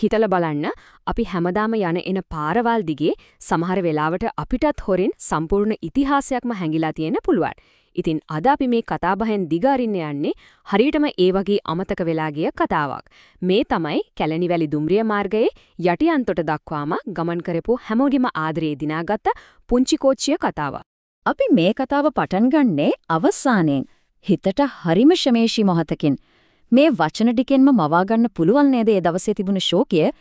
හිතලා බලන්න අපි හැමදාම යන එන පාරවල් දිගේ සමහර වෙලාවට අපිටත් හොරෙන් සම්පූර්ණ ඉතිහාසයක්ම හැංගිලා තියෙන්න පුළුවන්. ඉතින් අද අපි මේ කතාබහෙන් දිගාරින්න යන්නේ හරියටම ඒ වගේ අමතක වෙලා ගිය කතාවක්. මේ තමයි කැලණිවැලි දුම්රිය මාර්ගයේ යටිඅන්තොට දක්වාම ගමන් කරපු හැමෝගෙම ආදරේ දිනාගත්ත පුංචි කෝච්චිය කතාව. අපි මේ කතාව පටන් ගන්නේ අවසානයෙන් හිතට හරිම ශමේෂී මොහතකින්. මේ වචන ටිකෙන්ම මවා ගන්න පුළුවන් නේද ඒ දවසේ තිබුණ ශෝකය?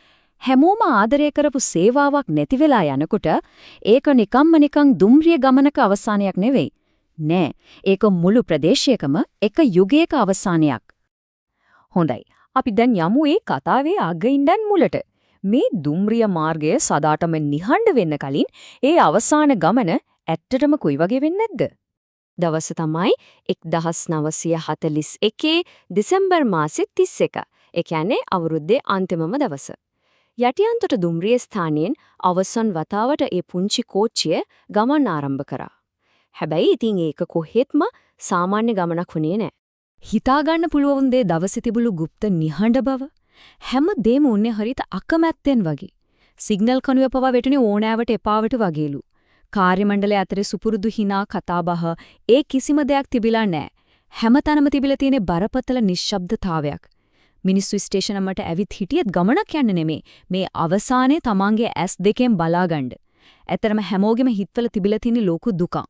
හැමෝම ආදරය කරපු සේවාවක් නැති වෙලා යනකොට ඒක නිකන් දුම්රිය ගමනක අවසානයක් නෙවෙයි. නෑ, ඒක මුළු ප්‍රදේශයකම එක යුගයක අවසානයක්. හොඳයි, අපි දැන් යමු ඒ කතාවේ අගින්දන් මුලට. මේ දුම්රිය මාර්ගය සදාටම නිහඬ වෙන්න කලින් ඒ අවසාන ගමන ඇත්තටම කොයි වගේ වෙන්නේ නැද්ද? දවස තමයි 1941 දෙසැම්බර් මාසෙ 31. ඒ කියන්නේ අවුරුද්දේ අන්තිමම දවස. යටිඅන්තොට දුම්රිය ස්ථානයෙන් අවසන් වතාවට ඒ පුංචි කෝච්චිය ගමන් ආරම්භ කරා. හැබැයි ඉතින් ඒක කොහෙත්ම සාමාන්‍ය ගමනක් වුණේ නැහැ. හිතා ගන්න පුළුවන් දේ දවසේ තිබුණු গুপ্ত නිහඬ බව. හැම දෙම උන්නේ හරිත අකමැත්තෙන් වගේ. සිග්නල් කණුවේ පවා වැටුනේ ඕනෑවට එපාවට වගේලු. කාර්ය මණ්ඩලය අතරේ සුපුරුදු හිනා කතාබහ ඒ කිසිම දෙයක් තිබිලා නැහැ. හැමතැනම තිබිලා තියෙන බරපතල නිශ්ශබ්දතාවයක්. මිනිස්සු ස්ටේෂනමට ඇවිත් හිටියත් ගමනක් යන්න නෙමේ. මේ අවසානයේ තමන්ගේ ඇස් දෙකෙන් බලාගන්න. ඇතරම හැමෝගෙම හිතවල තිබිලා තියෙන ලෝක දුක.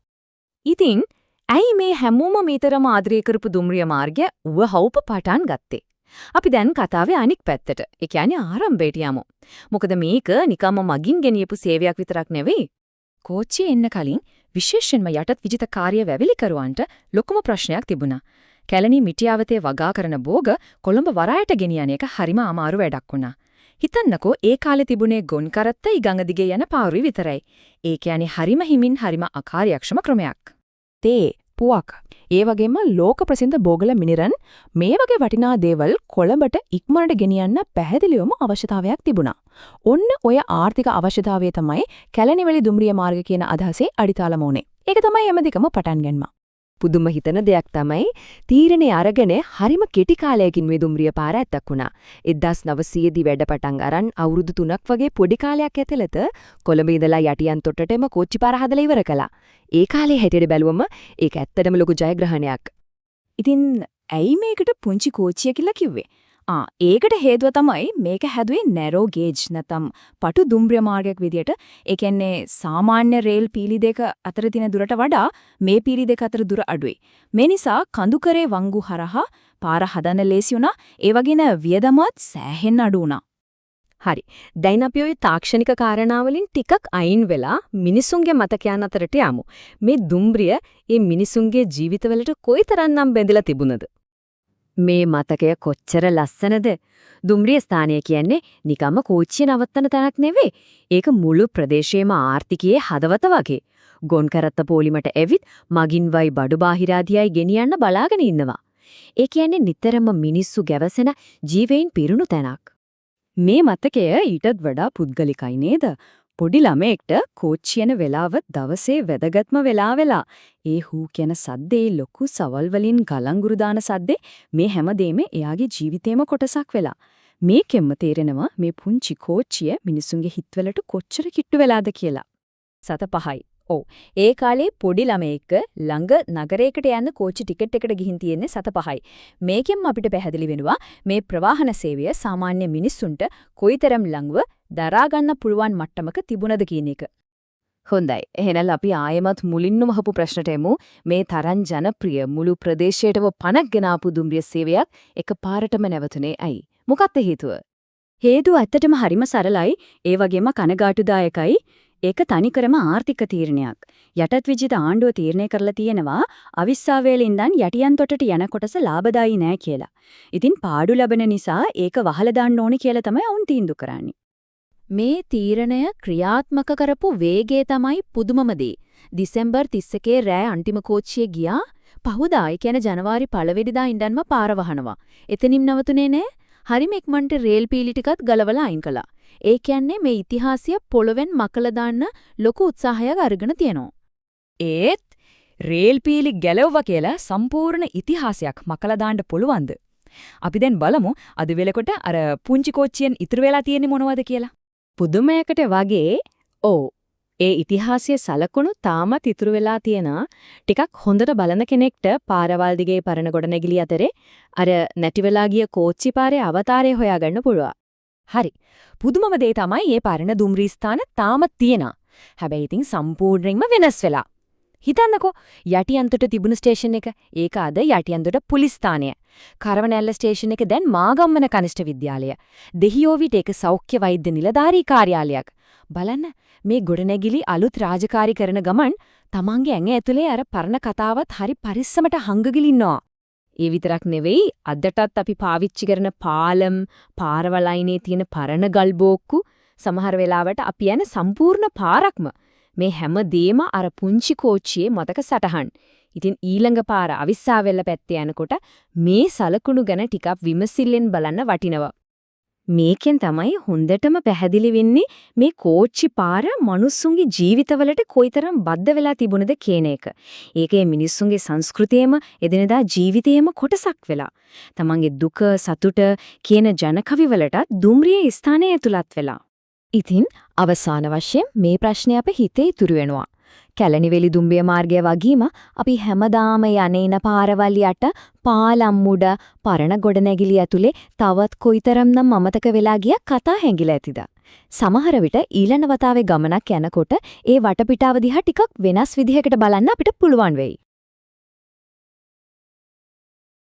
ඉතින් ඇයි මේ හැමෝම මේතරම ආදරය කරපු දුම්රිය මාර්ගය උවහවුප පටන් ගත්තේ? අපි දැන් කතාවේ අනික් පැත්තට, ඒ කියන්නේ ආරම්භයට යමු. මොකද මේක නිකම්ම මගින් ගෙනියපු සේවයක් විතරක් නෙවෙයි. කෝච්චියේ එන්න කලින් විශේෂයෙන්ම යටත් විජිත කාර්ය වැවිලිකරුවන්ට ලොකුම ප්‍රශ්නයක් තිබුණා. කැලණි මිටියාවතේ වගා කරන භෝග කොළඹ වරායට ගෙනියන එක හරිම අමාරු වැඩක් වුණා. හිතන්නකෝ ඒ කාලේ තිබුණේ ගොන් කරත්තයි ගඟ දිගේ යන පාරුයි විතරයි. ඒ කියන්නේ හරිම හිමින් හරිම අකාර්යක්ෂම ක්‍රමයක්. තේ පුවක් ඒ වගේම ලෝක ප්‍රසිද්ධ බෝගල මිනිරන් මේ වගේ වටිනා දේවල් කොළඹට ඉක්මනට ගෙනියන්න පැහැදිලිවම අවශ්‍යතාවයක් තිබුණා. ඔන්න ඔය ආර්ථික අවශ්‍යතාවය තමයි කැලණිවැලි දුම්රිය මාර්ගය කියන අදහසේ අඩිතාලම උනේ. ඒක තමයි හැමදෙකම පටන් ගන්නම. පුදුම හිතන දෙයක් තමයි තීරණේ අරගෙන හරිම කෙටි කාලයකින් මේ දුම්රිය පාර ඇත්තක් වුණා. 1900 දී වැඩ පටන් අරන් අවුරුදු 3ක් වගේ පොඩි කාලයක් ඇතුළත කොළඹ ඉඳලා යටිඅන්තොටටම කෝච්චි පාර හදලා ඉවර කළා. ඒ කාලේ හැටියට බැලුවම ඒක ඇත්තටම ලොකු ජයග්‍රහණයක්. ඉතින් ඇයි මේකට පුංචි කෝච්චිය කියලා කිව්වේ? ඒකට හේතුව තමයි මේක හැදුවේ නැරෝ ගේජ් නැත්නම් පටු දුම්රිය මාර්ගයක් විදියට. ඒ කියන්නේ සාමාන්‍ය රේල් පීලි දෙක අතර තියෙන දුරට වඩා මේ පීලි දෙක අතර දුර අඩුයි. මේ නිසා කඳුකරේ වංගු හරහා පාර හදන්න ලේසි වුණා. ඒ වගේන වියදමත් සෑහෙන්න අඩු වුණා. හරි. දැන් අපි ওই තාක්ෂණික කාරණාවලින් ටිකක් අයින් වෙලා මිනිසුන්ගේ මතකයන් අතරට යමු. මේ දුම්රිය මේ මිනිසුන්ගේ ජීවිතවලට කොයිතරම්නම් බැඳලා තිබුණද? මේ මතකය කොච්චර ලස්සනද? දුම්රිය ස්ථානය කියන්නේ නිකම්ම කෝච්චිය නවත්තන තැනක් නෙවෙයි. ඒක මුළු ප්‍රදේශයේම ආර්ථිකයේ හදවත වගේ. ගොන් කරත්ත පොලිමට ඇවිත් මගින් වයි බඩු බාහිරාදියයි ගෙනියන්න බලාගෙන ඉන්නවා. ඒ කියන්නේ නිතරම මිනිස්සු ගැවසෙන ජීවයින් පිරුණු තැනක්. මේ මතකය ඊටත් වඩා පුද්ගලිකයි නේද? පොඩි ළමයෙක්ට කෝච්චියන වෙලාව දවසේ වැදගත්ම වෙලා ඒ හූ කියන සද්දේ ලොකු සවල් වලින් ගලංගුරු දාන සද්දේ මේ හැමදේම එයාගේ ජීවිතේම කොටසක් වෙලා. මේකෙන්ම තේරෙනවා මේ පුංචි කෝච්චිය මිනිසුන්ගේ හිතවලට කොච්චර කිට්ටු වෙලාද කියලා. 7-5. ඔව්. ඒ කාලේ පොඩි ළමයෙක් ළඟ නගරයකට යන්න කෝච්චි ටිකට් එකට ගිහින් තියෙන්නේ 7-5යි. මේකෙන් අපිට පැහැදිලි වෙනවා මේ ප්‍රවාහන සේවය සාමාන්‍ය මිනිස්සුන්ට කොයිතරම් ළඟව දරා ගන්න පුළුවන් මට්ටමක තිබුණද කියන එක. හොඳයි. එහෙනම් අපි ආයෙමත් මුලින්ම අහපු ප්‍රශ්නට එමු. මේ තරම් ජනප්‍රිය මුළු ප්‍රදේශයටම පණක් ගෙන ආපු දුම්රිය සේවයක් එකපාරටම නැවතුනේ ඇයි? මොකක්ද හේතුව? හේතුව ඇත්තටම හරිම සරලයි. ඒ වගේම කනගාටුදායකයි. ඒක තනිකරම ආර්ථික තීරණයක්. යටත් විජිත ආණ්ඩුව තීරණය කරලා තියෙනවා අවිස්සාවේල ඉඳන් යටිඅන්තොටට යන කොටස ලාභදායී නෑ කියලා. ඉතින් පාඩු ලැබෙන නිසා ඒක වහලා දාන්න ඕනේ කියලා තමයි වුන් තීන්දුව කරන්නේ. මේ තීරණය ක්‍රියාත්මක කරපු වේගය තමයි පුදුමම දේ. දෙසැම්බර් 31 රෑ අන්තිම කෝච්චිය ගියා. පහුදා ඒ කියන්නේ ජනවාරි 1 වෙනිදා ඉඳන්ම පාර වහනවා. එතනින් නවතුනේ නෑ. හරිම ඉක්මනට රේල් පීලි ටිකත් ගලවලා අයින් කළා. ඒ කියන්නේ මේ ඉතිහාසය පොළවෙන් මකලා දාන්න ලොකු උත්සාහයක් අරගෙන තියෙනවා. ඒත් රේල් පීලි ගැලවුවා කියලා සම්පූර්ණ ඉතිහාසයක් මකලා දාන්න පුළුවන්ද? අපි දැන් බලමු අද වෙලකොට අර පුංචි කෝච්චියෙන් ඉතුරු වෙලා තියෙන්නේ මොනවද කියලා. පුදුමයකට වගේ ඒ ඉතිහාසයේ සලකුණු තාමත් ඉතුරු වෙලා තියෙනවා. ටිකක් හොඳට බලන කෙනෙක්ට පාරවල් දිගේ පරණ ගොඩනැගිලි අතරේ අර නැති වෙලා ගිය කෝච්චි පාරේ අවතාරය හොයාගන්න පුළුවන්. හරි. පුදුමම දේ තමයි මේ පරණ දුම්රිය ස්ථාන තාමත් තියෙනවා. හැබැයි ඉතින් සම්පූර්ණයෙන්ම වෙනස් වෙලා. හිතන්නකෝ යටිඅන්තට තිබුණු ස්ටේෂන් එක. ඒක අද යටිඅන්තට පුලිස් ස්ථානය. කරවනැල්ල ස්ටේෂන් එක දැන් මාගම්මන කනිෂ්ඨ විද්‍යාලය. දෙහියෝවිට ඒක සෞඛ්‍ය වෛද්‍ය නිලධාරී කාර්යාලයක්. බලන්න මේ ගොඩනැගිලි අලුත් රාජකාරී කරන ගමන් තමන්ගේ ඇඟ ඇතුලේ අර පරණ කතාවත් හරි පරිස්සමට හංගගිලින්නවා. ඒ විතරක් නෙවෙයි අදටත් අපි පාවිච්චි කරන පාලම්, පාරවල් අයිනේ තියෙන පරණ ගල් බෝක්කු සමහර වෙලාවට අපි යන සම්පූර්ණ පාරක්ම මේ හැම දෙෙම අර පුංචි කෝච්චියේ මතක සටහන්. ඉතින් ඊළඟ පාර අවිස්සාවෙල්ල පැත්තේ යනකොට මේ සලකුණු ගැන ටිකක් විමසිල්ලෙන් බලන්න වටිනවා. මේකෙන් තමයි හොඳටම පැහැදිලි වෙන්නේ මේ කෝච්චි පාර මිනිස්සුන්ගේ ජීවිතවලට කොයිතරම් බද්ධ වෙලා තිබුණද කියන එක. ඒකේ මිනිස්සුන්ගේ සංස්කෘතියේම එදිනෙදා ජීවිතයේම කොටසක් වෙලා. තමන්ගේ දුක සතුට කියන ජනකවිවලට දුම්රියේ ස්ථානය ඇතුළත් වෙලා. ඉතින් අවසාන වශයෙන් මේ ප්‍රශ්නේ අපේ හිතේ ඉතුරු වෙනවා. කැලණිවෙලි දුම්රිය මාර්ගය වගේම අපි හැමදාම යන්නේන පාරවල් යට පාලම් මුඩ පරණ ගොඩනැගිලි ඇතුලේ තවත් කොයිතරම්නම් අමතක වෙලා ගිය කතා හැංගිලා ඇතිද? සමහර විට ඊළඟ වතාවේ ගමනක් යනකොට ඒ වටපිටාව දිහා ටිකක් වෙනස් විදිහකට බලන්න අපිට පුළුවන් වෙයි.